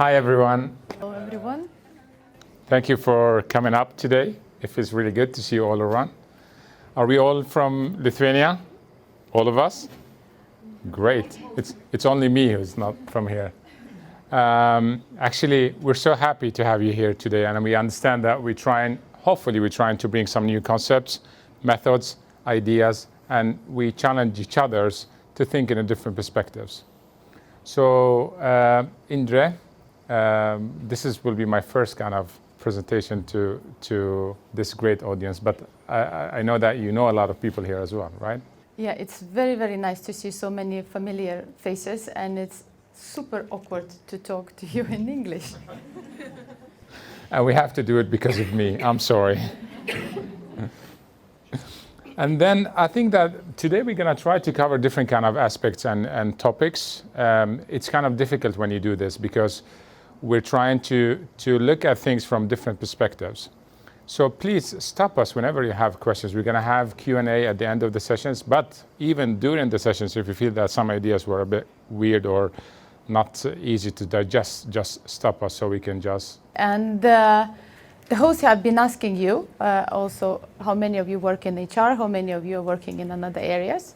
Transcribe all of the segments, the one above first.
Hi everyone. Hello everyone. Thank you for coming up today. It feels really good to see you all around. Are we all from Lithuania? All of us? Great. It's only me who's not from here. Actually, we're so happy to have you here today, and we understand that hopefully we're trying to bring some new concepts, methods, ideas, and we challenge each other to think in a different perspectives. So, Indre, this will be my first kind of presentation to this great audience, but I know that you know a lot of people here as well, right? Yeah, it's very, very nice to see so many familiar faces, and it's super awkward to talk to you in English. And we have to do it because of me. I'm sorry. And then I think that today we're going to try to cover different kind of aspects and topics. It's kind of difficult when you do this because we're trying to look at things from different perspectives. So please stop us whenever you have questions. We're going to have Q&A at the end of the sessions, but even during the sessions, if you feel that some ideas were a bit weird or not easy to digest, just stop us so we can just... And the hosts have been asking you also how many of you work in HR, how many of you are working in other areas.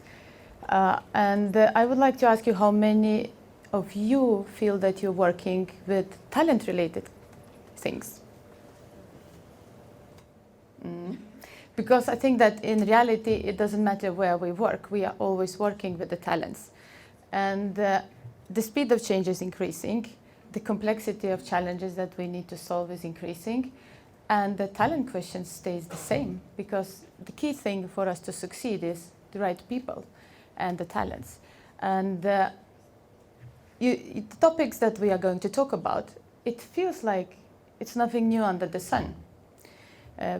And I would like to ask you how many of you feel that you're working with talent-related things. Because I think that in reality, it doesn't matter where we work. We are always working with the talents. And the speed of change is increasing. The complexity of challenges that we need to solve is increasing. And the talent question stays the same, because the key thing for us to succeed is the right people and the talents. And the topics that we are going to talk about, it feels like it's nothing new under the sun.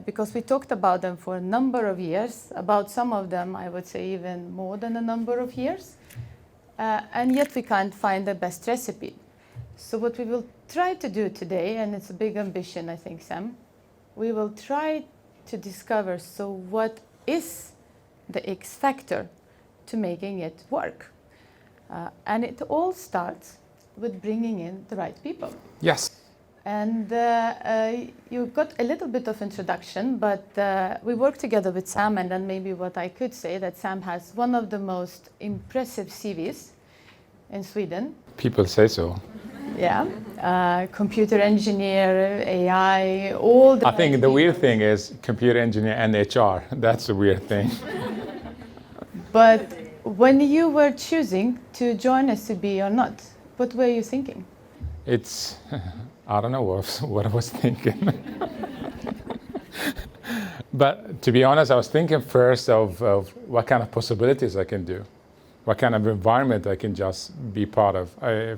Because we talked about them for a number of years, about some of them, I would say even more than a number of years. And yet we can't find the best recipe. So what we will try to do today, and it's a big ambition, I think, Sam, we will try to discover, so what is the X factor to making it work? And it all starts with bringing in the right people. Yes. And you got a little bit of introduction, but we work together with Sam, and then maybe what I could say that Sam has one of the most impressive CVs in Sweden. People say so. Yeah, computer engineer, AI, all the... I think the weird thing is computer engineer and HR. That's a weird thing. But when you were choosing to join SEB or not, what were you thinking? I don't know what I was thinking. But to be honest, I was thinking first of what kind of possibilities I can do, what kind of environment I can just be part of.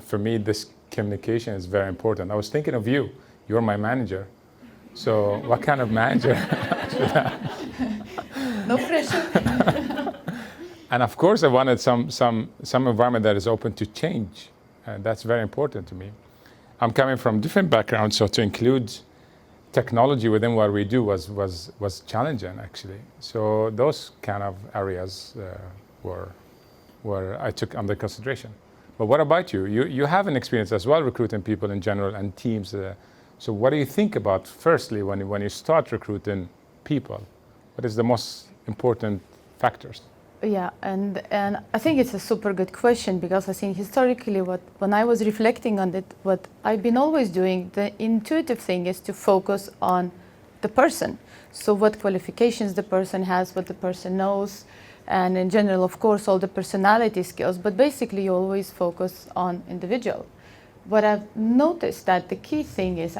For me, this communication is very important. I was thinking of you. You're my manager. So what kind of manager should I have? No pressure. And of course, I wanted some environment that is open to change. And that's very important to me. I'm coming from different backgrounds, so to include technology within what we do was challenging, actually. So those kind of areas were I took under consideration. But what about you? You have an experience as well recruiting people in general and teams. So what do you think about, firstly, when you start recruiting people? What is the most important factors? Yeah, and I think it's a super good question, because I think historically when I was reflecting on it, what I've been always doing, the intuitive thing is to focus on the person. So what qualifications the person has, what the person knows, and in general, of course, all the personality skills, but basically you always focus on individual. What I've noticed that the key thing is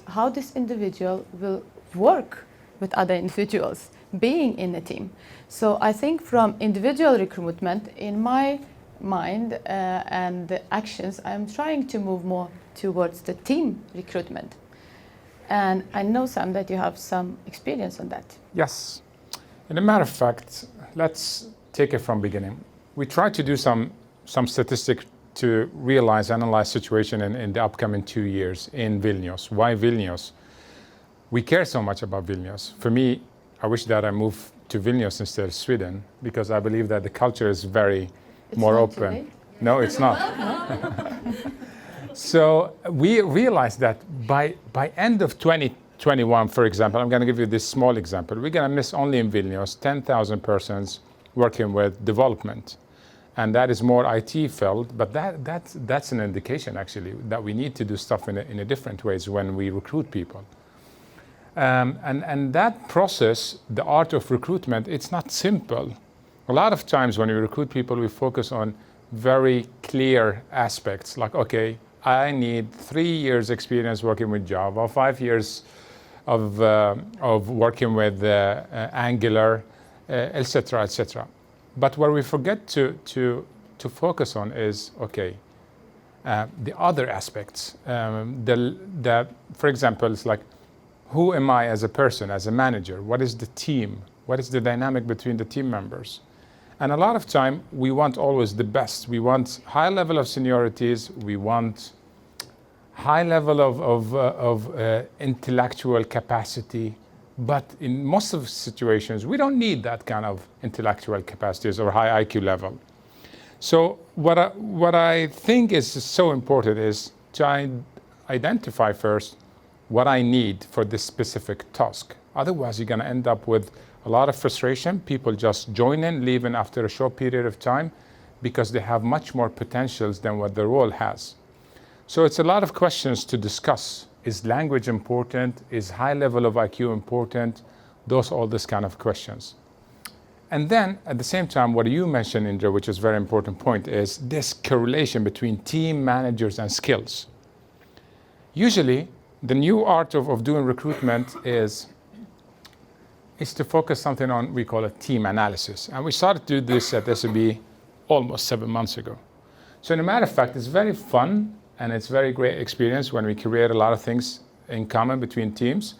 how this individual will work with other individuals, being in a team. So I think from individual recruitment, in my mind and the actions, I'm trying to move more towards the team recruitment. And I know, Sam, that you have some experience on that. Yes. And a matter of fact, let's take it from beginning. We try to do some statistic to analyze situation in the upcoming 2 years in Vilnius. Why Vilnius? We care so much about Vilnius. For me, I wish that I moved to Vilnius instead of Sweden, because I believe that the culture is more open. Today. No, it's not. So we realized that by end of 2021, for example, I'm going to give you this small example. We're going to miss only in Vilnius 10,000 persons working with development. And that is more IT field, but that's an indication actually that we need to do stuff in a different ways when we recruit people. And that process, the art of recruitment, it's not simple. A lot of times when we recruit people, we focus on very clear aspects, like, okay, I need 3 years experience working with Java, 5 years of working with Angular, etc., etc. But what we forget to focus on is, okay, the other aspects. For example, it's like, who am I as a person, as a manager? What is the team? What is the dynamic between the team members? And a lot of time, we want always the best. We want high level of seniorities. We want high level of intellectual capacity. But in most of the situations, we don't need that kind of intellectual capacities or high IQ level. So what I think is so important is to identify first what I need for this specific task. Otherwise, you're going to end up with a lot of frustration. People just join in, leaving after a short period of time because they have much more potentials than what the role has. So it's a lot of questions to discuss. Is language important? Is high level of IQ important? All this kind of questions. And then at the same time, what you mentioned, Indre, which is a very important point, is this correlation between team managers and skills. Usually, the new art of doing recruitment is to focus something on, we call it team analysis. And we started to do this at SAB almost 7 months ago. So in a matter of fact, it's very fun and it's very great experience when we create a lot of things in common between teams.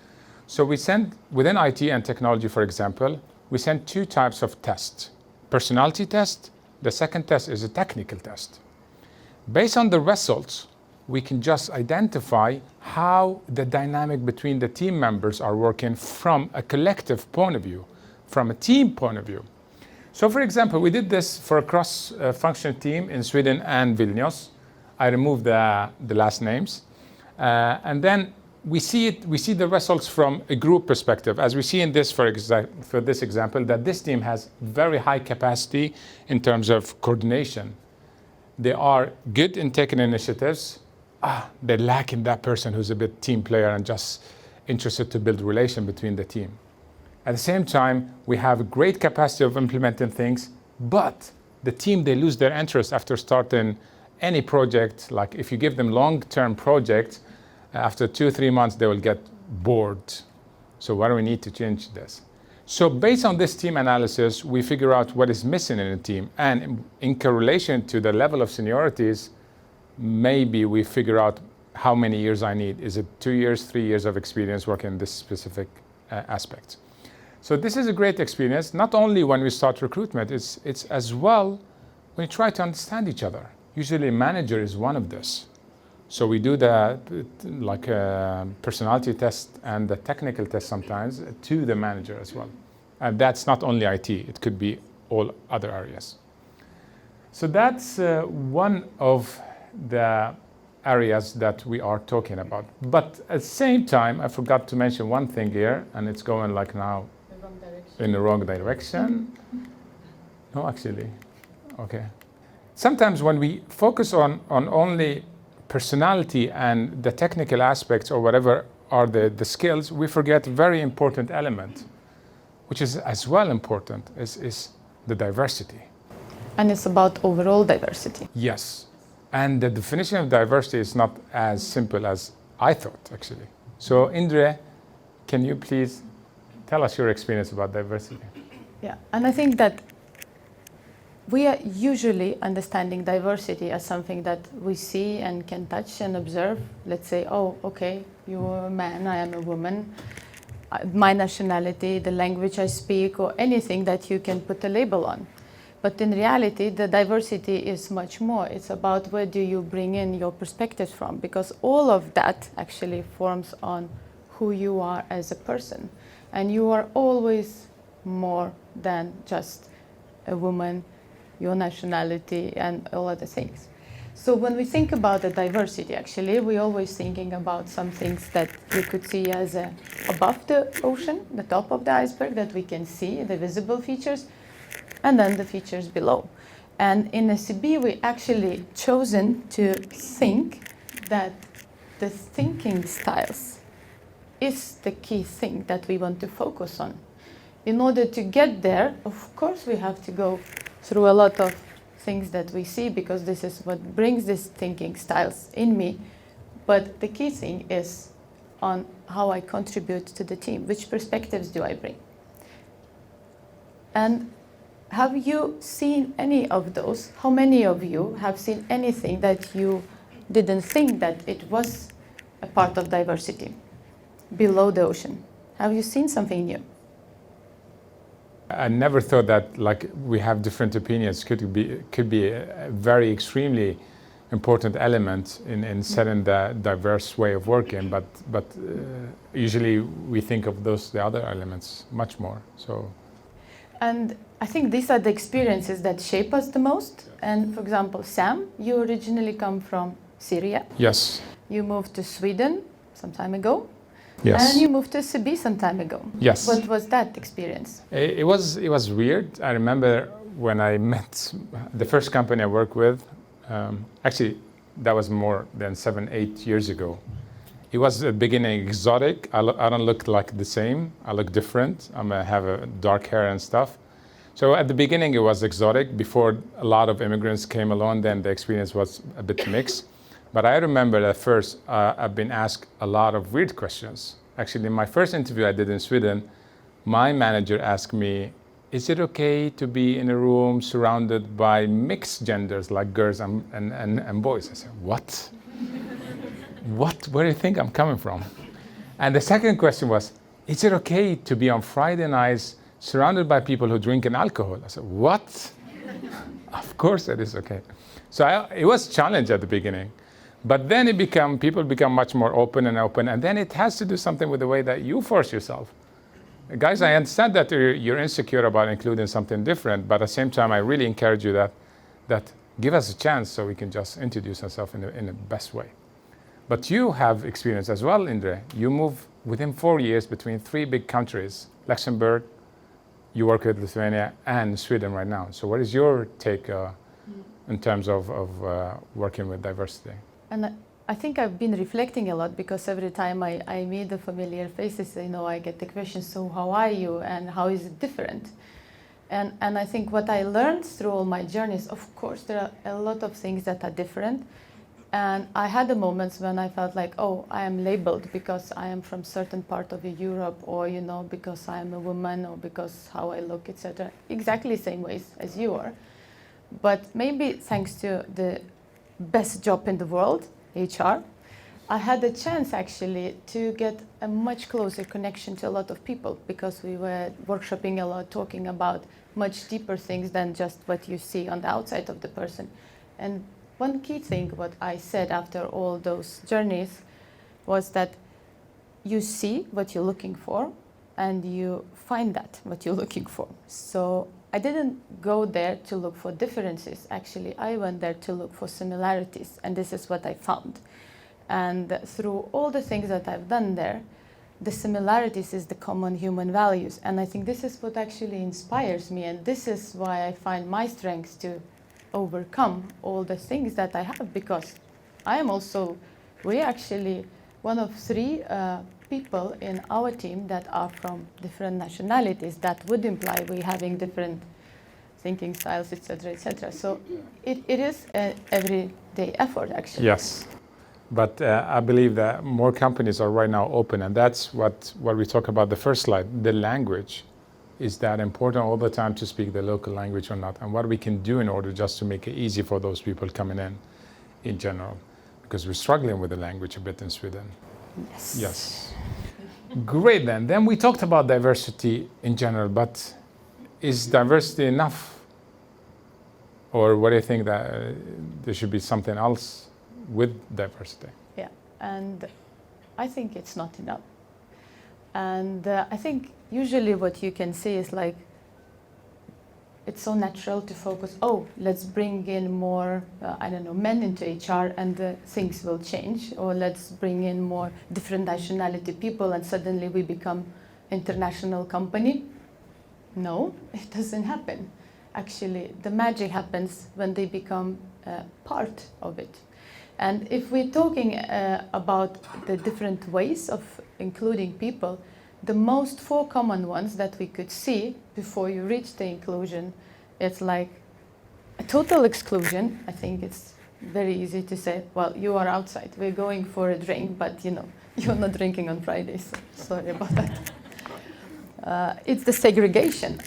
So we send, within IT and technology, for example, we send 2 types of tests. Personality test, the second test is a technical test. Based on the results, we can just identify how the dynamic between the team members are working from a collective point of view, from a team point of view. So for example, we did this for a cross-functional team in Sweden and Vilnius. I removed the last names. And then we see the results from a group perspective. As we see in this, for this example, that this team has very high capacity in terms of coordination. They are good in taking initiatives. They lack in that person who's a bit team player and just interested to build relation between the team. At the same time, we have a great capacity of implementing things, but the team, they lose their interest after starting any project. Like if you give them long-term projects, after 2-3 months, they will get bored. So what do we need to change this? So based on this team analysis, we figure out what is missing in a team. And in correlation to the level of seniorities, maybe we figure out how many years I need. Is it 2 years, 3 years of experience working in this specific aspect? So this is a great experience, not only when we start recruitment, it's as well when we try to understand each other. Usually a manager is one of this. So we do the personality test and the technical test sometimes to the manager as well. And that's not only IT, it could be all other areas. So that's one of the areas that we are talking about. But at the same time, I forgot to mention one thing here, and it's going like now in the wrong direction. No, actually, okay. Sometimes when we focus on only personality and the technical aspects or whatever are the skills, we forget a very important element, which is as well important, is the diversity. And it's about overall diversity. Yes. And the definition of diversity is not as simple as I thought, actually. So, Indre, can you please tell us your experience about diversity? Yeah, and I think that we are usually understanding diversity as something that we see and can touch and observe. Let's say, oh, okay, you're a man, I am a woman. My nationality, the language I speak, or anything that you can put a label on. But in reality, the diversity is much more. It's about where do you bring in your perspectives from, because all of that actually forms on who you are as a person. And you are always more than just a woman, your nationality, and all other things. So when we think about the diversity, actually, we're always thinking about some things that we could see as above the ocean, the top of the iceberg, that we can see, the visible features, and then the features below. And in SCB, we actually chosen to think that the thinking styles is the key thing that we want to focus on. In order to get there, of course, we have to go through a lot of things that we see, because this is what brings these thinking styles in me. But the key thing is on how I contribute to the team. Which perspectives do I bring? And have you seen any of those? How many of you have seen anything that you didn't think that it was a part of diversity below the ocean? Have you seen something new? I never thought that like we have different opinions could be a very extremely important element in setting the diverse way of working, but usually we think of the other elements much more. So, and I think these are the experiences that shape us the most. And for example, Sam, you originally come from Syria. Yes. You moved to Sweden some time ago. Yes. And you moved to SCB some time ago. Yes. What was that experience? It was weird. I remember when I met the first company I worked with, actually that was more than 7-8 years ago. It was at the beginning exotic. I don't look like the same. I look different. I have a dark hair and stuff. So at the beginning it was exotic. Before a lot of immigrants came along, then the experience was a bit mixed. But I remember at first I've been asked a lot of weird questions. Actually, in my first interview I did in Sweden, my manager asked me, is it okay to be in a room surrounded by mixed genders like girls and boys? I said, what? What? Where do you think I'm coming from? And the second question was, is it okay to be on Friday nights surrounded by people who drink alcohol? I said, what? Of course it is okay. So it was a challenge at the beginning. But then people become much more open, and then it has to do something with the way that you force yourself. Guys, I understand that you're insecure about including something different, but at the same time, I really encourage you that give us a chance so we can just introduce ourselves in the best way. But you have experience as well, Indre. You move within 4 years between 3 big countries, Luxembourg, you work with Lithuania, and Sweden right now. So what is your take in terms of working with diversity? And I think I've been reflecting a lot, because every time I meet the familiar faces, I get the question, so how are you and how is it different? And I think what I learned through all my journeys, of course, there are a lot of things that are different. And I had the moments when I felt like, oh, I am labeled because I am from certain part of Europe, or, because I am a woman, or because how I look, etc. Exactly the same ways as you are. But maybe thanks to the best job in the world, HR, I had the chance actually to get a much closer connection to a lot of people, because we were workshopping a lot, talking about much deeper things than just what you see on the outside of the person. And one key thing what I said after all those journeys was that you see what you're looking for and you find that what you're looking for. So I didn't go there to look for differences. Actually, I went there to look for similarities, and this is what I found. And through all the things that I've done there, the similarities is the common human values. And I think this is what actually inspires me, and this is why I find my strength to overcome all the things that I have, because we're actually one of 3 people in our team that are from different nationalities. That would imply we having different thinking styles, etc., etc. So it is an everyday effort, actually. Yes, but I believe that more companies are right now open, and that's what we talk about the first slide. The language is that important all the time, to speak the local language or not, and what we can do in order just to make it easy for those people coming in general, because we're struggling with the language a bit in Sweden. Yes. Yes. Great then. Then we talked about diversity in general, but is diversity enough? Or what do you think, that there should be something else with diversity? Yeah, and I think it's not enough. And I think usually what you can see is like it's so natural to focus, oh, let's bring in more, men into HR and things will change, or let's bring in more different nationality people and suddenly we become international company. No, it doesn't happen. Actually, the magic happens when they become part of it. And if we're talking about the different ways of including people, the most 4 common ones that we could see before you reach the inclusion, it's like a total exclusion. I think it's very easy to say, well, you are outside, we're going for a drink, but you're not drinking on Fridays, so sorry about that. It's the segregation.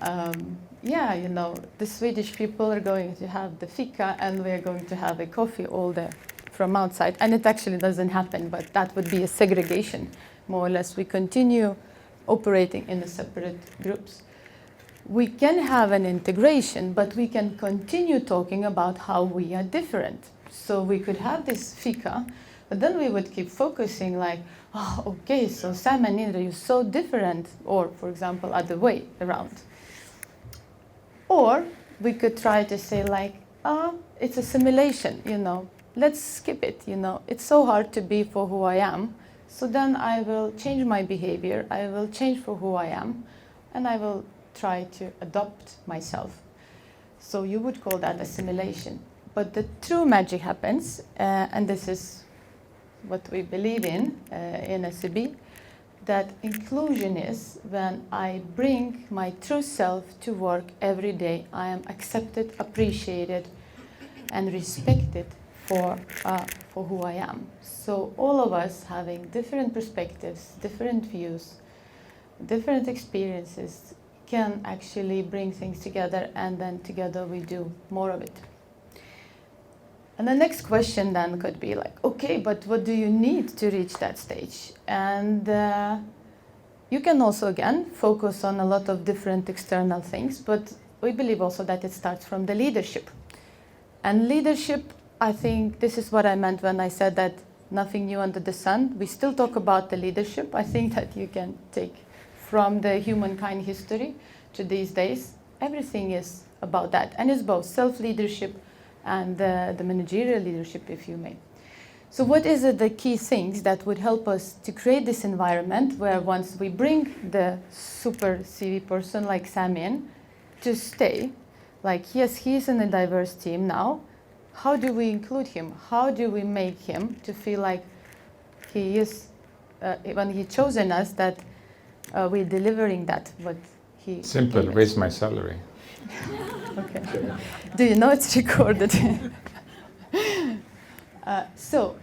The Swedish people are going to have the fika and we're going to have a coffee all day from outside. And it actually doesn't happen, but that would be a segregation, more or less. We continue operating in the separate groups. We can have an integration, but we can continue talking about how we are different. So we could have this fika, but then we would keep focusing like, oh, okay, so Sam and Indre, you're so different, or for example, other way around. Or we could try to say like, it's a simulation, let's skip it, it's so hard to be for who I am. So then I will change my behavior, I will change for who I am, and I will try to adopt myself. So you would call that assimilation. But the true magic happens, and this is what we believe in SEB, that inclusion is when I bring my true self to work every day. I am accepted, appreciated, and respected for who I am. So all of us having different perspectives, different views, different experiences can actually bring things together, and then together we do more of it. And the next question then could be like, okay, but what do you need to reach that stage? And you can also, again, focus on a lot of different external things, but we believe also that it starts from the leadership. And leadership, I think this is what I meant when I said that nothing new under the sun. We still talk about the leadership. I think that you can take from the humankind history to these days. Everything is about that. And it's both self-leadership and the managerial leadership, if you may. So what is the key things that would help us to create this environment where once we bring the super CV person like Sam in to stay, like, yes, he's in a diverse team now, how do we include him? How do we make him to feel like he is, when he chosen us, that we're delivering that, what he... Simple, raise my salary. Okay. Do you know it's recorded? So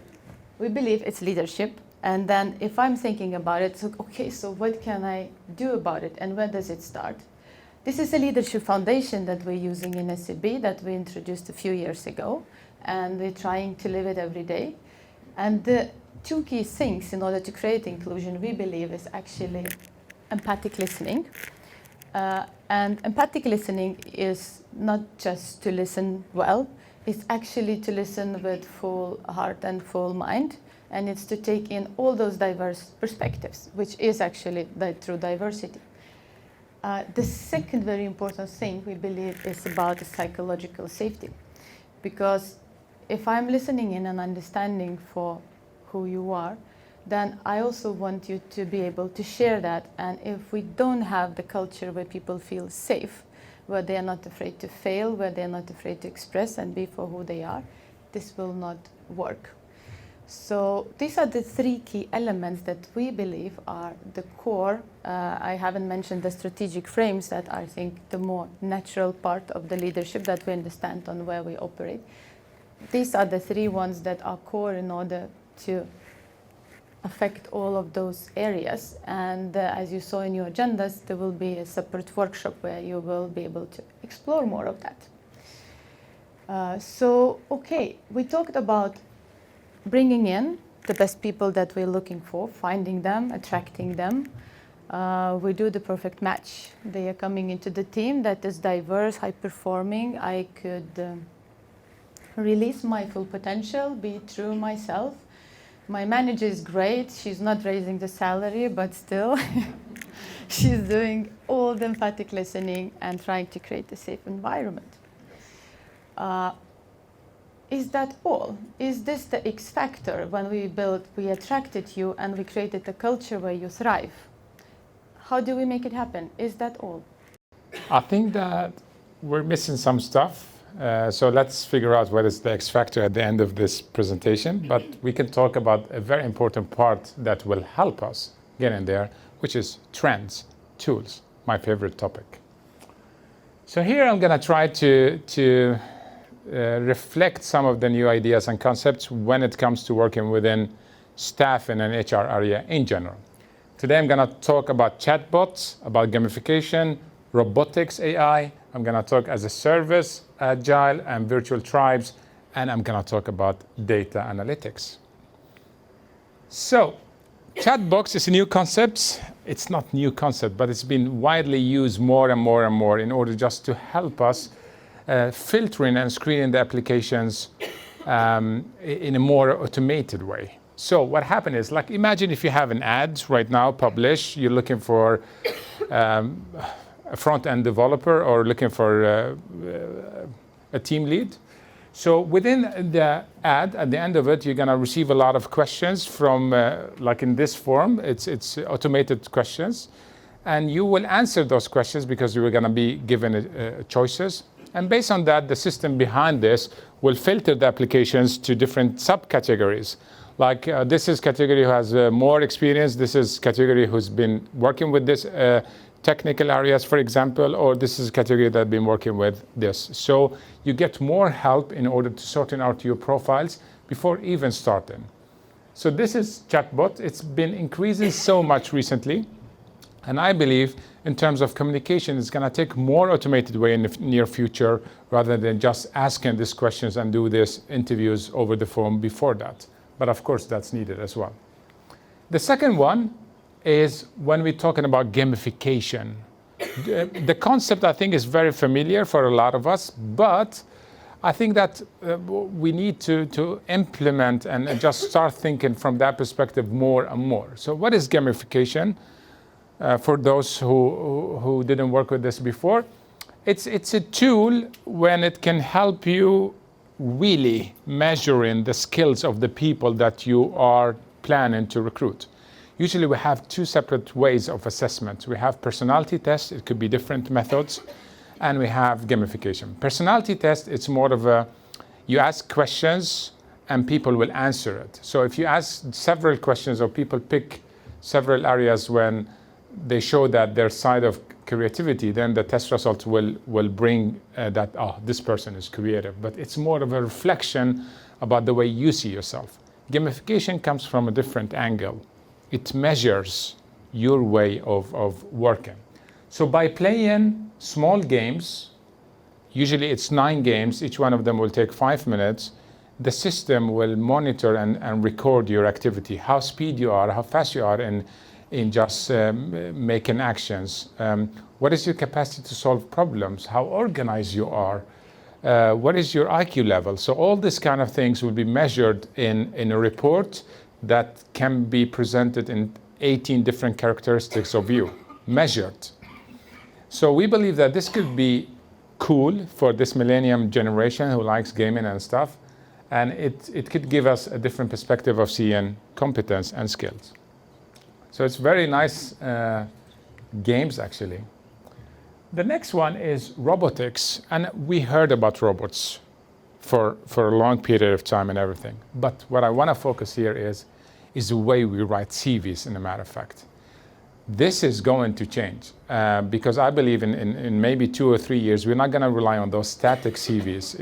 we believe it's leadership. And then if I'm thinking about it, so, okay, so what can I do about it? And where does it start? This is a leadership foundation that we're using in SEB that we introduced a few years ago. And we're trying to live it every day. And the 2 key things in order to create inclusion, we believe, is actually empathic listening. And empathic listening is not just to listen well, it's actually to listen with full heart and full mind, and it's to take in all those diverse perspectives, which is actually the true diversity. The second very important thing we believe is about the psychological safety, because if I'm listening in and understanding for who you are, then I also want you to be able to share that. And if we don't have the culture where people feel safe, where they are not afraid to fail, where they are not afraid to express and be for who they are, this will not work. So these are the 3 key elements that we believe are the core. I haven't mentioned the strategic frames that are, I think, the more natural part of the leadership that we understand on where we operate. These are the 3 ones that are core in order to affect all of those areas. And as you saw in your agendas, there will be a separate workshop where you will be able to explore more of that. Okay, we talked about bringing in the best people that we're looking for, finding them, attracting them. We do the perfect match. They are coming into the team that is diverse, high-performing. I could release my full potential, be true myself. My manager is great. She's not raising the salary, but still, She's doing all the empathic listening and trying to create a safe environment. Is that all? Is this the X factor? When we attracted you and we created a culture where you thrive. How do we make it happen? Is that all? I think that we're missing some stuff. So let's figure out what is the X factor at the end of this presentation. But we can talk about a very important part that will help us get in there, which is trends, tools, my favorite topic. So here I'm going to try to reflect some of the new ideas and concepts when it comes to working within staff in an HR area in general. Today I'm going to talk about chatbots, about gamification, robotics AI. I'm going to talk as a service, agile and virtual tribes, and I'm going to talk about data analytics. So chatbots is a new concept. It's not new concept, but it's been widely used more and more and more in order just to help us filtering and screening the applications in a more automated way. So what happened is, like, imagine if you have an ad right now published, you're looking for a front-end developer or looking for a team lead. So within the ad, at the end of it, you're going to receive a lot of questions from, like in this form, it's automated questions. And you will answer those questions because you are going to be given choices. And based on that, the system behind this will filter the applications to different subcategories. Like this is category who has more experience. This is category who's been working with this technical areas, for example, or this is a category that have been working with this. So you get more help in order to sorting out your profiles before even starting. So this is chatbot. It's been increasing so much recently. And I believe in terms of communication, it's going to take more automated way in the near future rather than just asking these questions and do these interviews over the phone before that. But of course, that's needed as well. The second one is when we're talking about gamification. The concept, I think, is very familiar for a lot of us, but I think that we need to implement and just start thinking from that perspective more and more. So what is gamification? For those who didn't work with this before, it's a tool when it can help you really measuring the skills of the people that you are planning to recruit. Usually we have two separate ways of assessment. We have personality tests, it could be different methods, and we have gamification. Personality test, it's more of a, you ask questions and people will answer it. So if you ask several questions or people pick several areas when they show that their side of creativity, then the test results will bring that, this person is creative. But it's more of a reflection about the way you see yourself. Gamification comes from a different angle. It measures your way of working. So by playing small games, usually it's 9 games, each one of them will take 5 minutes, the system will monitor and record your activity, how speed you are, how fast you are in just making actions. What is your capacity to solve problems? How organized you are? What is your IQ level? So all these kind of things will be measured in a report that can be presented in 18 different characteristics of you, measured. So we believe that this could be cool for this millennium generation who likes gaming and stuff, and it could give us a different perspective of seeing competence and skills. So it's very nice games, actually. The next one is robotics. And we heard about robots for a long period of time and everything. But what I want to focus here is the way we write CVs, in a matter of fact. This is going to change because I believe in maybe 2 or 3 years, we're not going to rely on those static CVs.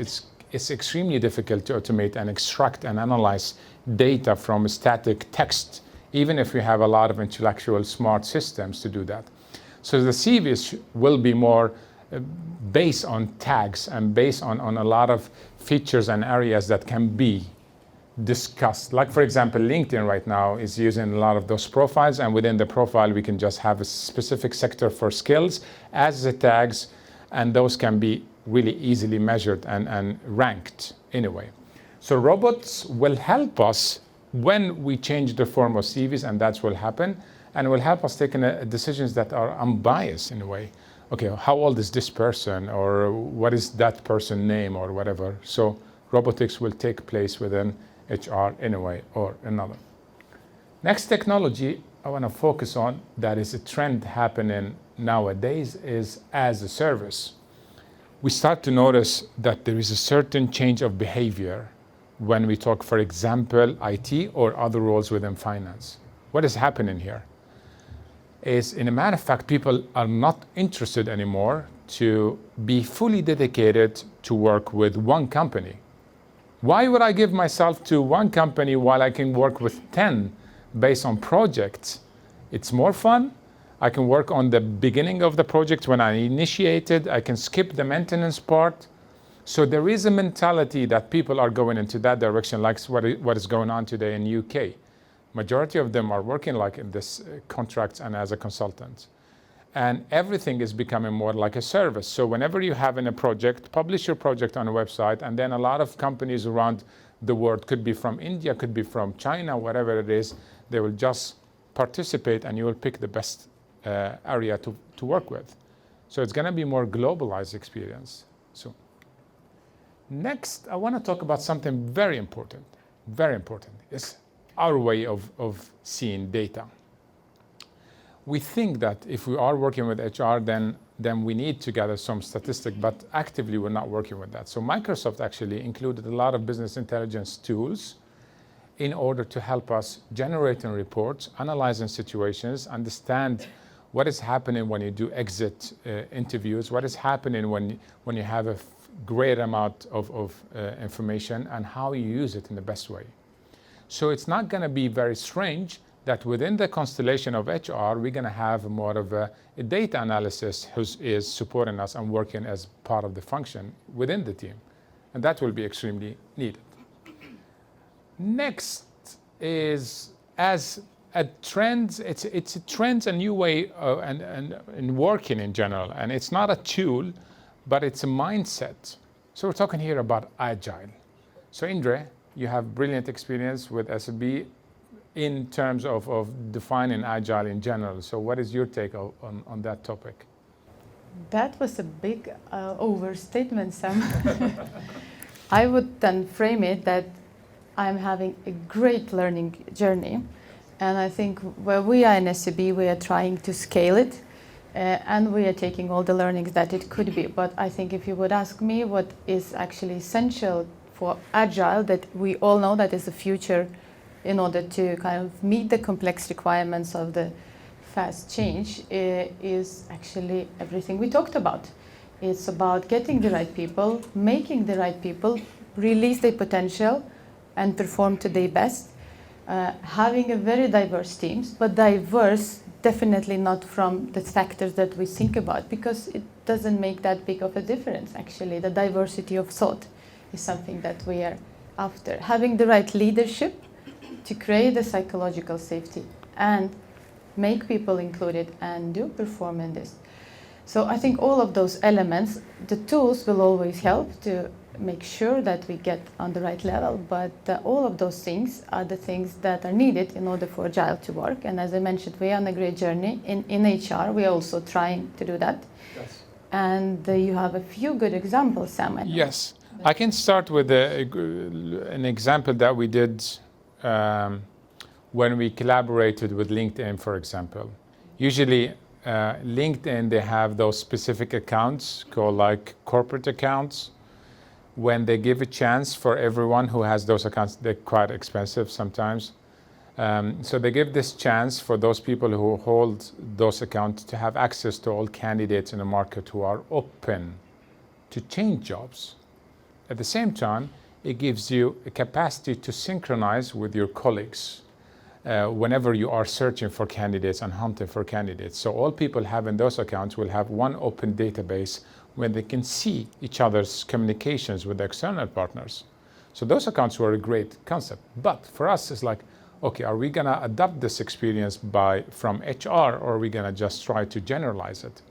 It's extremely difficult to automate and extract and analyze data from static text, even if we have a lot of intellectual smart systems to do that. So the CVs will be more based on tags and based on a lot of features and areas that can be discussed. Like, for example, LinkedIn right now is using a lot of those profiles, and within the profile we can just have a specific sector for skills as the tags, and those can be really easily measured and ranked in a way. So robots will help us when we change the form of CVs, and that will happen. and it will help us take decisions that are unbiased in a way. Okay, how old is this person, or what is that person's name, or whatever. So robotics will take place within HR in a way or another. Next technology I want to focus on that is a trend happening nowadays is as a service. We start to notice that there is a certain change of behavior when we talk, for example, IT or other roles within finance. What is happening here is, in a matter of fact, people are not interested anymore to be fully dedicated to work with one company. Why would I give myself to one company while I can work with 10 based on projects? It's more fun. I can work on the beginning of the project when I initiate it. I can skip the maintenance part. So there is a mentality that people are going into that direction, like what is going on today in UK. Majority of them are working like in this contracts and as a consultant. And everything is becoming more like a service. So whenever you have in a project, publish your project on a website, and then a lot of companies around the world, could be from India, could be from China, whatever it is, they will just participate and you will pick the best area to work with. So it's going to be more globalized experience. So next, I want to talk about something very important. Very important. It's our way of seeing data. We think that if we are working with HR, then we need to gather some statistic, but actively we're not working with that. So Microsoft actually included a lot of business intelligence tools in order to help us generating reports, analyzing situations, understand what is happening when you do exit interviews, what is happening when you have a great amount of information, and how you use it in the best way. So it's not going to be very strange that within the constellation of HR, we're going to have more of a data analysis who is supporting us and working as part of the function within the team. And that will be extremely needed. Next is, as a trend, it's a trend, a new way and working in general. And it's not a tool, but it's a mindset. So we're talking here about agile. So Indre, you have brilliant experience with SAP in terms of defining agile in general. So what is your take on that topic? That was a big overstatement, Sam. I would then frame it that I'm having a great learning journey. And I think where we are in SAP, we are trying to scale it. And we are taking all the learnings that it could be. But I think if you would ask me what is actually essential for agile, that we all know that is the future in order to kind of meet the complex requirements of the fast change, is actually everything we talked about. It's about getting the right people, making the right people release their potential and perform to their best, having a very diverse teams, but diverse definitely not from the factors that we think about, because it doesn't make that big of a difference. Actually, the diversity of thought is something that we are after. Having the right leadership to create the psychological safety and make people included and do perform in this. So I think all of those elements, the tools will always help to make sure that we get on the right level, but all of those things are the things that are needed in order for Agile to work. And as I mentioned, we are on a great journey. In HR, we are also trying to do that. Yes. And you have a few good examples, Sam. Yes. I can start with an example that we did when we collaborated with LinkedIn, for example. Usually, LinkedIn, they have those specific accounts called like corporate accounts. When they give a chance for everyone who has those accounts, they're quite expensive sometimes. So they give this chance for those people who hold those accounts to have access to all candidates in the market who are open to change jobs. At the same time, it gives you a capacity to synchronize with your colleagues whenever you are searching for candidates and hunting for candidates. So all people having those accounts will have one open database where they can see each other's communications with the external partners. So those accounts were a great concept. But for us, it's like, okay, are we going to adopt this experience from HR, or are we going to just try to generalize it?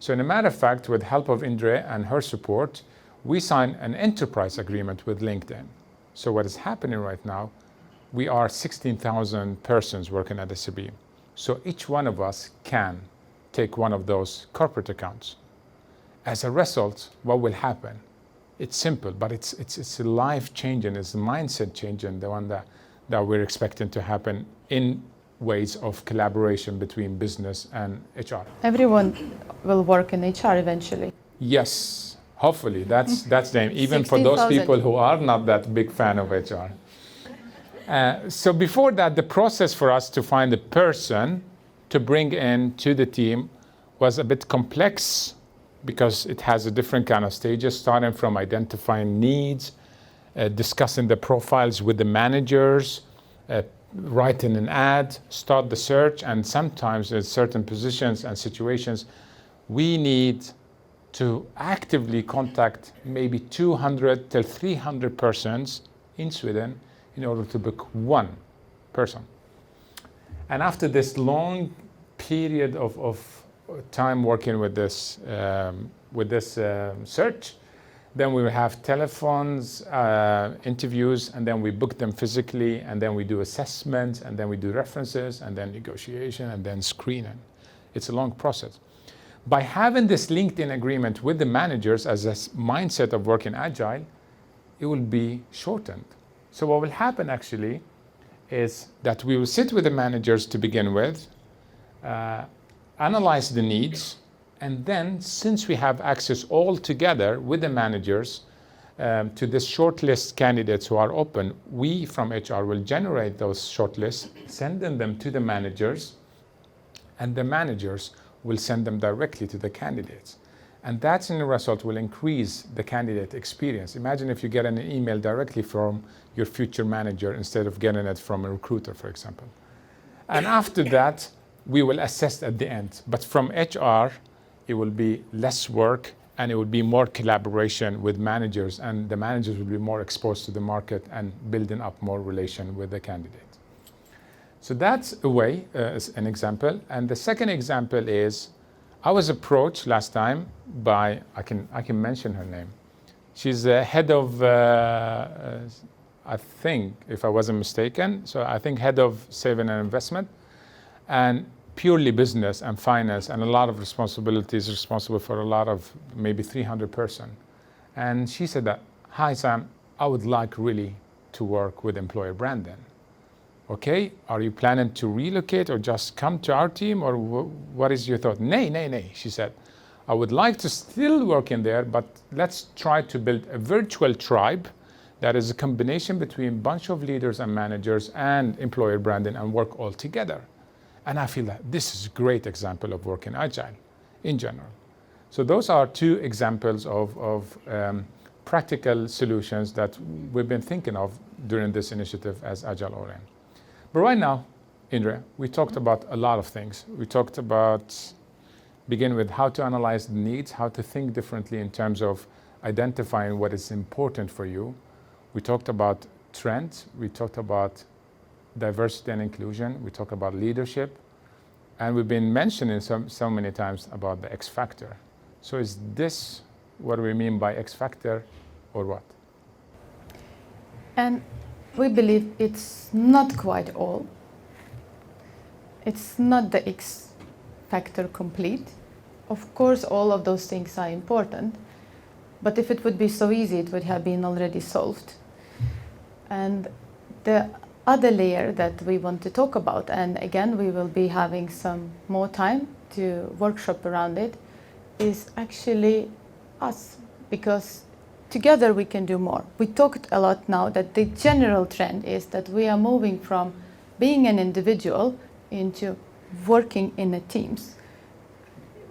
So in a matter of fact, with help of Indre and her support, we signed an enterprise agreement with LinkedIn. So what is happening right now, we are 16,000 persons working at SAP. So each one of us can take one of those corporate accounts. As a result, what will happen? It's simple, but it's a life changing, it's a mindset changing, the one that we're expecting to happen in ways of collaboration between business and HR. Everyone will work in HR eventually. Yes, hopefully that's the aim, even for those people who are not that big fan of HR. So before that, the process for us to find a person to bring in to the team was a bit complex, because it has a different kind of stages, starting from identifying needs, discussing the profiles with the managers, writing an ad, start the search, and sometimes in certain positions and situations, we need to actively contact maybe 200 till 300 persons in Sweden in order to book one person. And after this long period of time working with this search, then we will have telephones, interviews, and then we book them physically, and then we do assessments, and then we do references, and then negotiation, and then screening. It's a long process. By having this LinkedIn agreement with the managers as a mindset of working agile, it will be shortened. So what will happen actually is that we will sit with the managers to begin with, analyze the needs, and then, since we have access all together with the managers to this shortlist candidates who are open, we from HR will generate those shortlists, sending them to the managers, and the managers will send them directly to the candidates. And that's in the result will increase the candidate experience. Imagine if you get an email directly from your future manager instead of getting it from a recruiter, for example. And after that, we will assess at the end. But from HR, it will be less work, and it will be more collaboration with managers, and the managers will be more exposed to the market and building up more relation with the candidate. So that's a way, as an example. And the second example is, I was approached last time by, I can mention her name. She's the head of, I think, if I wasn't mistaken, so I think head of saving and investment, and purely business and finance, and a lot of responsibilities, responsible for a lot of maybe 300 person. And she said that, hi Sam, I would like really to work with employer branding. Okay, are you planning to relocate or just come to our team, or what is your thought? Nay, she said. I would like to still work in there, but let's try to build a virtual tribe that is a combination between a bunch of leaders and managers and employer branding, and work all together. And I feel that this is a great example of working agile in general. So those are two examples of practical solutions that we've been thinking of during this initiative as Agile Orient. But right now, Indre, we talked about a lot of things. We talked about, begin with how to analyze the needs, how to think differently in terms of identifying what is important for you. We talked about trends. We talked about diversity and inclusion. We talk about leadership, and we've been mentioning so many times about the X factor. So is this what we mean by X factor, or what? And we believe it's not quite all. It's not the X factor complete. Of course, all of those things are important, but if it would be so easy, it would have been already solved. And the other layer that we want to talk about, and again we will be having some more time to workshop around it, is actually us, because together we can do more. We talked a lot now that the general trend is that we are moving from being an individual into working in the teams,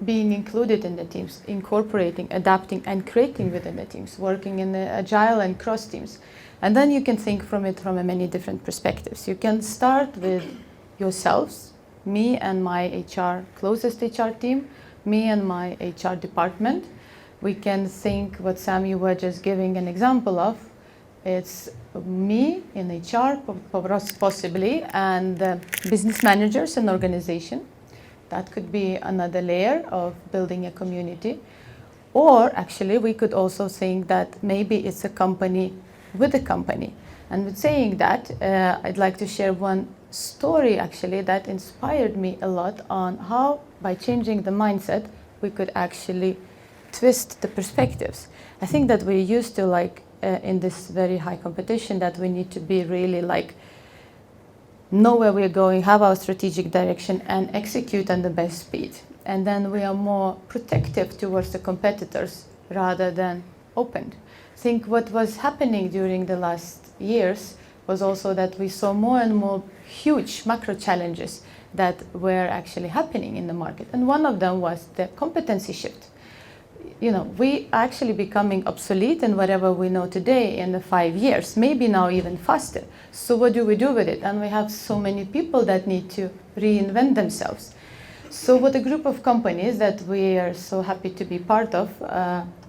being included in the teams, incorporating, adapting, and creating within the teams, working in the agile and cross teams. And then you can think from it from many different perspectives. You can start with yourselves, me and my closest HR team, me and my HR department. We can think what Sam, you were just giving an example of. It's me in HR, possibly, and business managers in organization. That could be another layer of building a community. Or actually, we could also think that maybe it's a company with a company. And with saying that, I'd like to share one story actually that inspired me a lot on how, by changing the mindset, we could actually twist the perspectives. I think that we're used to, like, in this very high competition, that we need to be really like know where we're going, have our strategic direction, and execute on the best speed. And then we are more protective towards the competitors rather than open. I think what was happening during the last years was also that we saw more and more huge macro challenges that were actually happening in the market. And one of them was the competency shift. You know, we are actually becoming obsolete in whatever we know today in the 5 years, maybe now even faster. So what do we do with it? And we have so many people that need to reinvent themselves. So what a group of companies that we are so happy to be part of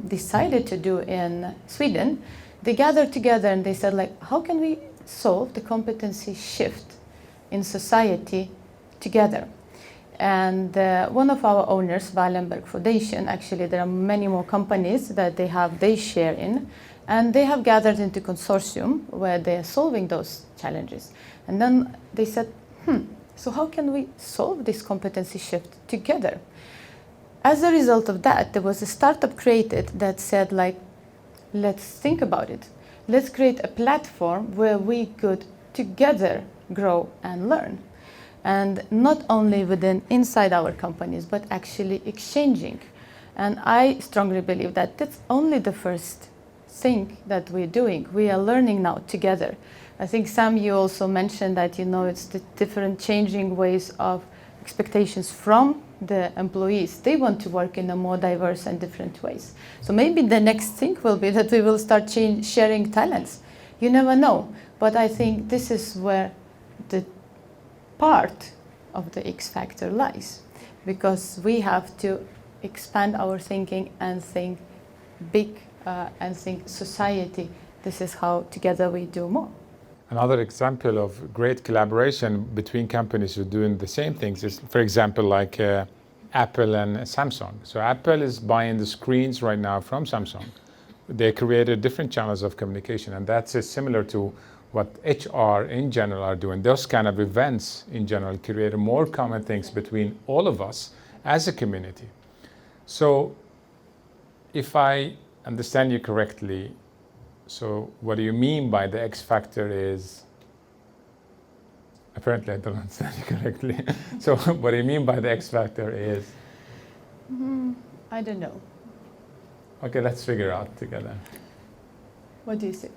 decided to do in Sweden, they gathered together and they said, like, how can we solve the competency shift in society together? And one of our owners, Wallenberg Foundation, actually there are many more companies that they share in, and they have gathered into consortium where they are solving those challenges. And then they said, so how can we solve this competency shift together? As a result of that, there was a startup created that said, like, let's think about it. Let's create a platform where we could together grow and learn. And not only within inside our companies, but actually exchanging. And I strongly believe that that's only the first thing that we're doing. We are learning now together. I think, Sam, you also mentioned that, you know, it's the different changing ways of expectations from the employees. They want to work in a more diverse and different ways. So maybe the next thing will be that we will start sharing talents. You never know. But I think this is where the part of the X factor lies, because we have to expand our thinking and think big and think society. This is how together we do more. Another example of great collaboration between companies who are doing the same things is, for example, like Apple and Samsung. So Apple is buying the screens right now from Samsung. They created different channels of communication, and that's similar to what HR in general are doing. Those kind of events in general create more common things between all of us as a community. So if I understand you correctly, so what do you mean by the X factor is, apparently I don't understand you correctly. So what do you mean by the X factor is? I don't know. Okay, let's figure out together. What do you say?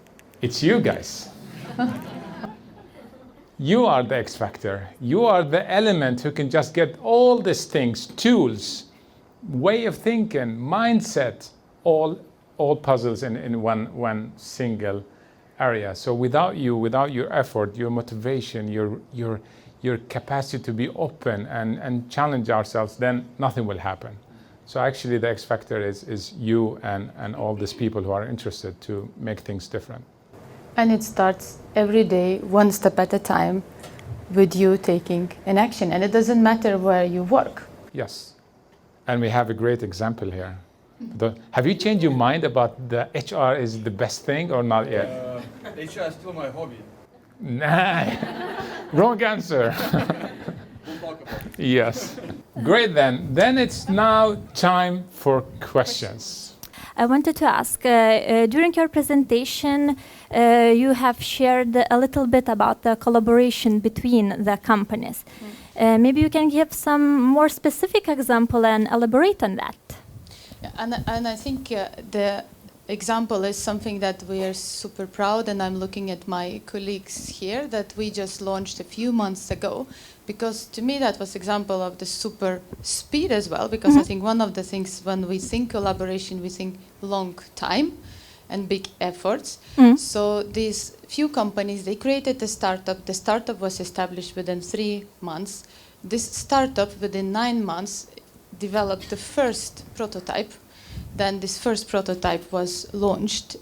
It's you guys. You are the X factor. You are the element who can just get all these things, tools, way of thinking, mindset, all puzzles in one single area. So without you, without your effort, your motivation, your capacity to be open and challenge ourselves, then nothing will happen. So actually the X factor is you and all these people who are interested to make things different. And it starts every day, one step at a time, with you taking an action. And it doesn't matter where you work. Yes. And we have a great example here. Have you changed your mind about the HR is the best thing or not yet? HR is still my hobby. Nah. Wrong answer. We'll talk about it. Yes. Great then. Then it's now time for questions. I wanted to ask, during your presentation, you have shared a little bit about the collaboration between the companies. Maybe you can give some more specific example and elaborate on that. Yeah, and I think the example is something that we are super proud, and I'm looking at my colleagues here, that we just launched a few months ago, because to me that was example of the super speed as well, because I think one of the things when we think collaboration, we think long time and big efforts. So these few companies, they created a startup. The startup was established within 3 months. This startup within 9 months developed the first prototype. Then this first prototype was launched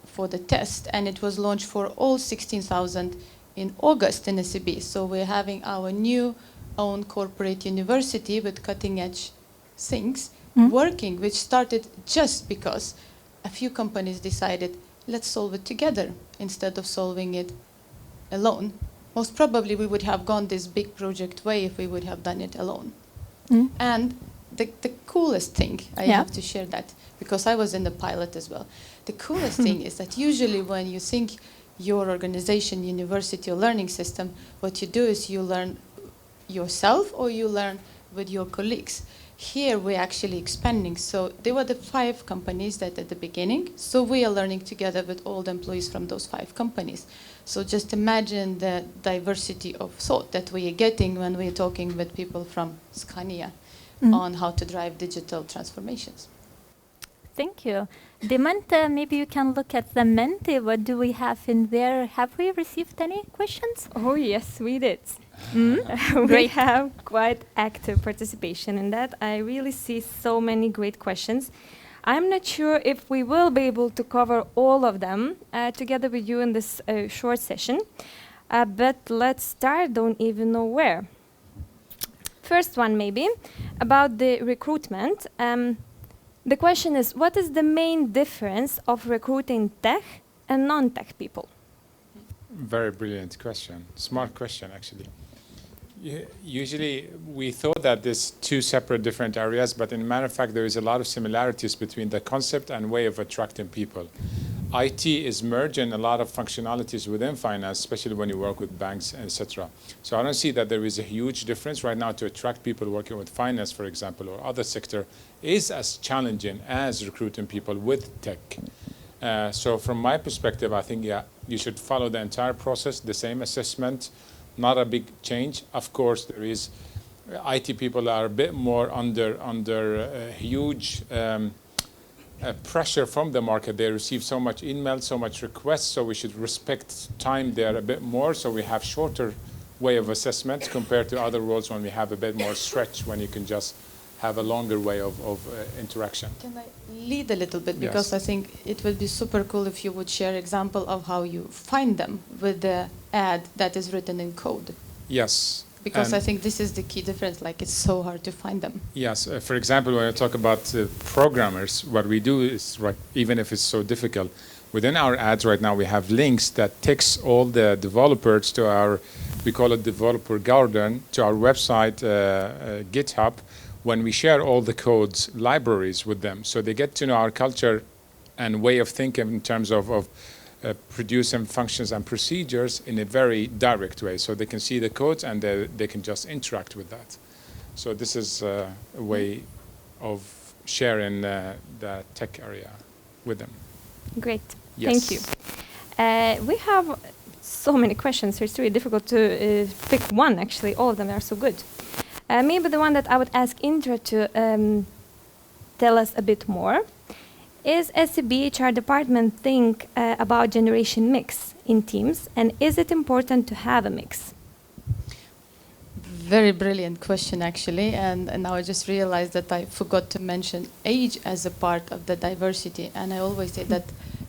for the test, and it was launched for all 16,000 in August in SEB. So we're having our new own corporate university with cutting edge things working, which started just because a few companies decided, let's solve it together instead of solving it alone. most probably we would have gone this big project way if we would have done it alone. And the coolest thing, I have to share that, because I was in the pilot as well. The coolest thing is that usually when you think your organization, university, or learning system, what you do is you learn yourself or you learn with your colleagues. Here we're actually expanding. So there were the 5 companies that at the beginning. So we are learning together with all the employees from those 5 companies. So just imagine the diversity of thought that we are getting when we're talking with people from Scania on how to drive digital transformations. Thank you. Demante, maybe you can look at the Menti. What do we have in there? Have we received any questions? Oh, yes, we did. We have quite active participation in that. I really see so many great questions. I'm not sure if we will be able to cover all of them together with you in this short session, but let's start, don't even know where. First one maybe, about the recruitment. The question is, what is the main difference of recruiting tech and non-tech people? Very brilliant question. Smart question, actually. Usually, we thought that there's 2 separate different areas, but in matter of fact, there is a lot of similarities between the concept and way of attracting people. IT is merging a lot of functionalities within finance, especially when you work with banks, etc. So I don't see that there is a huge difference right now to attract people working with finance, for example, or other sector is as challenging as recruiting people with tech. So from my perspective, I think, you should follow the entire process, the same assessment, not a big change. Of course, there is IT people are a bit more under huge pressure from the market. They receive so much email, so much requests, so we should respect time there a bit more, so we have shorter way of assessment compared to other roles when we have a bit more stretch, when you can just have a longer way of interaction. Can I lead a little bit? Because I think it would be super cool if you would share example of how you find them with the ad that is written in code. Yes. Because I think this is the key difference, like it's so hard to find them. Yes, for example, when I talk about programmers, what we do is, even if it's so difficult, within our ads right now we have links that takes all the developers to our, we call it developer garden, to our website, GitHub, when we share all the codes libraries with them. So they get to know our culture and way of thinking in terms of producing functions and procedures in a very direct way. So they can see the codes and they can just interact with that. So this is a way of sharing the tech area with them. Great, Yes. thank you. We have so many questions, so it's really difficult to pick one, actually. All of them are so good. Maybe the one that I would ask Indre to tell us a bit more. Is SEB HR department think about generation mix in teams, and is it important to have a mix? Very brilliant question, actually, and now I just realized that I forgot to mention age as a part of the diversity, and I always say that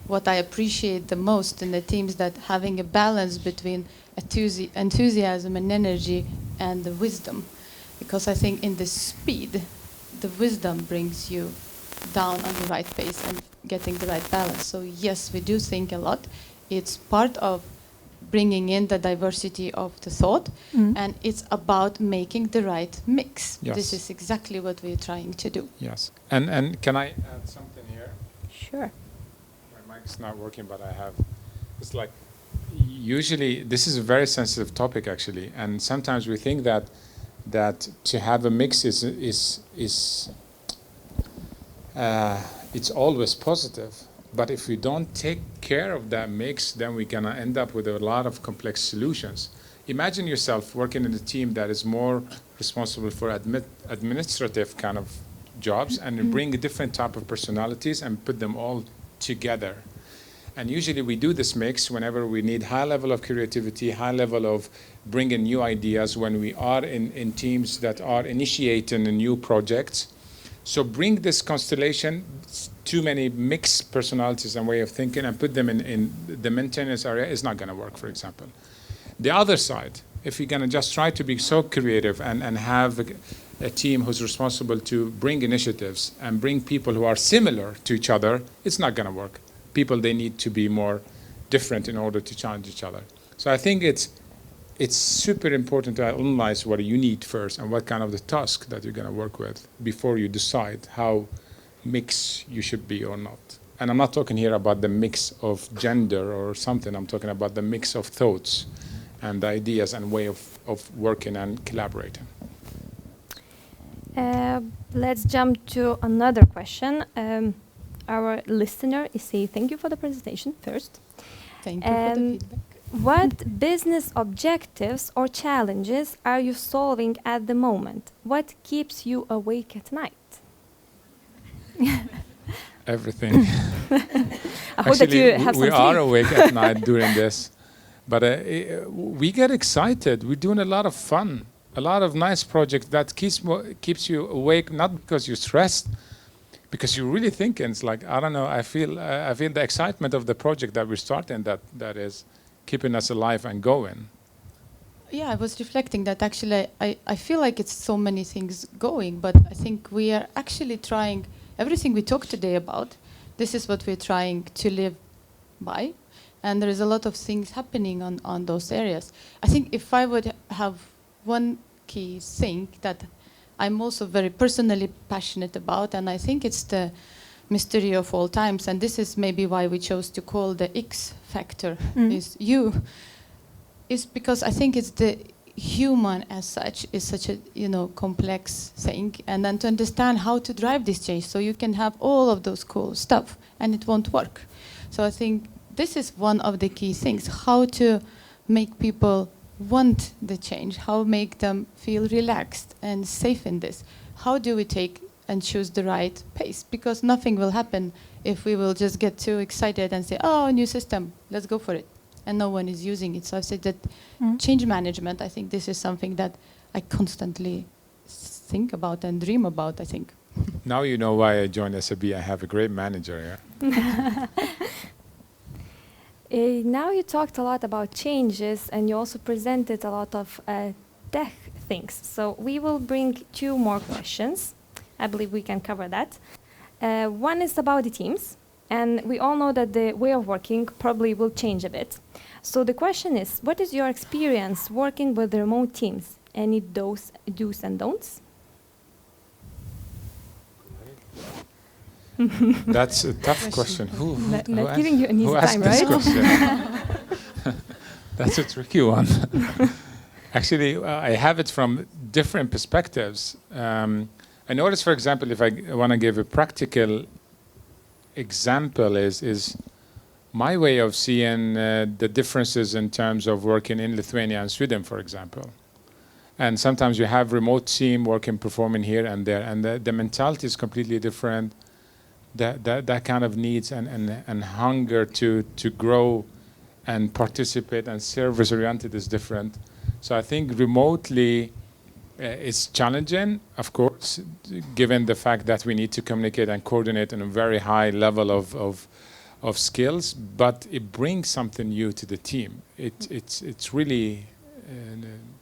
what I appreciate the most in the teams that having a balance between enthusiasm and energy and the wisdom, because I think in the speed, the wisdom brings you down on the right pace and getting the right balance. So yes, we do think a lot. It's part of bringing in the diversity of the thought, and it's about making the right mix. Yes. This is exactly what we're trying to do. Yes. And can I add something here? Sure. My mic is not working, but I have. It's like, usually this is a very sensitive topic, actually, and sometimes we think that to have a mix is it's always positive. But if we don't take care of that mix, then we're going to end up with a lot of complex solutions. Imagine yourself working in a team that is more responsible for administrative kind of jobs, and you bring a different type of personalities and put them all together. And usually we do this mix whenever we need high level of creativity, high level of bringing new ideas, when we are in teams that are initiating new projects. So bring this constellation, too many mixed personalities and way of thinking, and put them in the maintenance area is not going to work, for example. The other side, if you're going to just try to be so creative and have a team who's responsible to bring initiatives and bring people who are similar to each other, it's not going to work. People, they need to be more different in order to challenge each other. So I think it's it's super important to analyze what you need first and what kind of the task that you're going to work with before you decide how mix you should be or not. And I'm not talking here about the mix of gender or something. I'm talking about the mix of thoughts and ideas and way of working and collaborating. Let's jump to another question. Our listener is saying thank you for the presentation first. Thank you for the feedback. What business objectives or challenges are you solving at the moment? What keeps you awake at night? Everything. I hope that you have some we are sleep. awake at night during this, but we get excited. We're doing a lot of fun, a lot of nice projects that keeps you awake, not because you're stressed, because you're really thinking. It's like, I don't know, I feel the excitement of the project that we're starting that is keeping us alive and going. Yeah, I was reflecting that actually I feel like it's so many things going, but I think we are actually trying, everything we talked today about, this is what we're trying to live by. And there is a lot of things happening on those areas. I think if I would have one key thing that I'm also very personally passionate about, and I think it's the mystery of all times, and this is maybe why we chose to call the X factor is you, is because I think it's the human as such is such a complex thing, and then to understand how to drive this change, so you can have all of those cool stuff and it won't work. So I think this is one of the key things, how to make people want the change, how make them feel relaxed and safe in this. How do we take and choose the right pace? Because nothing will happen if we will just get too excited and say, oh, new system, let's go for it. And no one is using it. So I've said that change management, I think this is something that I constantly think about and dream about, I think. Now you know why I joined SAB. I have a great manager here. Now you talked a lot about changes, and you also presented a lot of tech things. So we will bring 2 more questions. I believe we can cover that. One is about the teams, and we all know that the way of working probably will change a bit. So the question is, what is your experience working with the remote teams? Any do's and don'ts? That's a tough question. Not giving you an easy time, right? That's a tricky one. Actually, I have it from different perspectives. I notice, for example, if I want to give a practical example, is my way of seeing the differences in terms of working in Lithuania and Sweden, for example. And sometimes you have remote team working, performing here and there, and the mentality is completely different. That kind of needs and hunger to grow and participate and service-oriented is different. So I think remotely it's challenging, of course, given the fact that we need to communicate and coordinate on a very high level of skills, but it brings something new to the team. It's really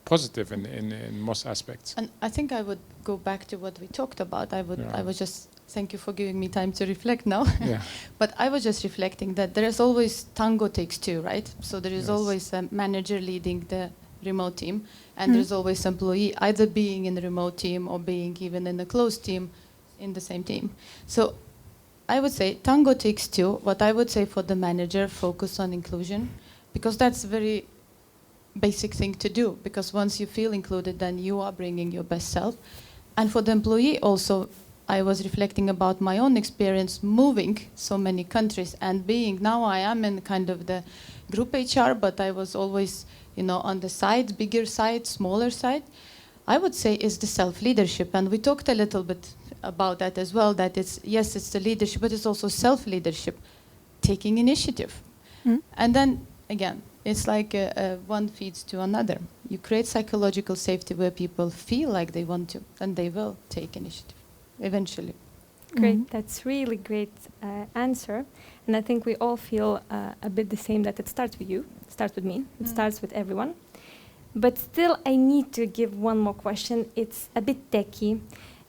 positive in most aspects. And I think I would go back to what we talked about. I was just, thank you for giving me time to reflect now. Yeah. But I was just reflecting that there is always tango takes two, right? So there is Yes. always a manager leading the remote team, and there's always employee either being in the remote team or being even in the closed team in the same team. So I would say tango takes two. What I would say for the manager, focus on inclusion, because that's a very basic thing to do, because once you feel included, then you are bringing your best self. And for the employee also, I was reflecting about my own experience moving so many countries and being, now I am in kind of the group HR, but I was always, on the side, bigger side, smaller side. I would say is the self-leadership. And we talked a little bit about that as well, that it's the leadership, but it's also self-leadership, taking initiative. And then, again, it's like one feeds to another. You create psychological safety where people feel like they want to, and they will take initiative eventually. Great, that's really great answer. And I think we all feel a bit the same, that it starts with you, it starts with me, it starts with everyone. But still, I need to give one more question. It's a bit techy,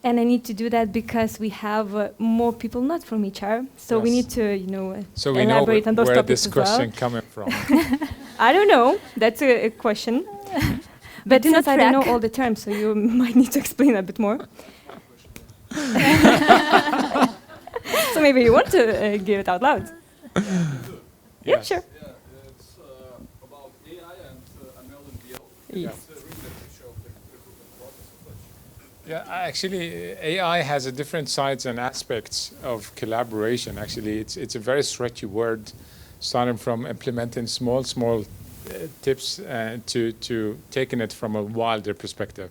and I need to do that because we have more people not from HR, so we need to, so we elaborate know on those where topics this as well. question coming from. I don't know. That's a question. But It's a since I don't know track. all the terms, so you might need to explain a bit more. So maybe you want to give it out loud. Yeah, sure. Yeah, it's about AI and ML and DL. Yes. It's really the picture of the recruitment process as such. Yeah, actually, AI has a different sides and aspects of collaboration. Actually, it's a very stretchy word, starting from implementing small tips to taking it from a wilder perspective.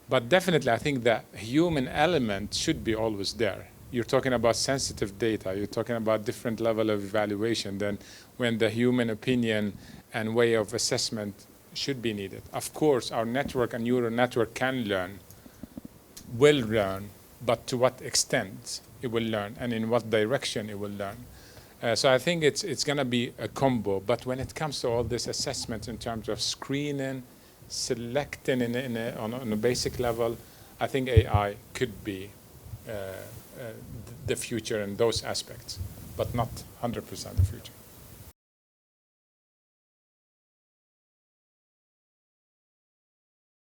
But definitely, I think the human element should be always there. You're talking about sensitive data. You're talking about different level of evaluation than when the human opinion and way of assessment should be needed. Of course, our network and neural network can learn, will learn, but to what extent it will learn and in what direction it will learn. So I think it's going to be a combo. But when it comes to all this assessment in terms of screening, selecting on a basic level, I think AI could be the future in those aspects, but not 100% the future.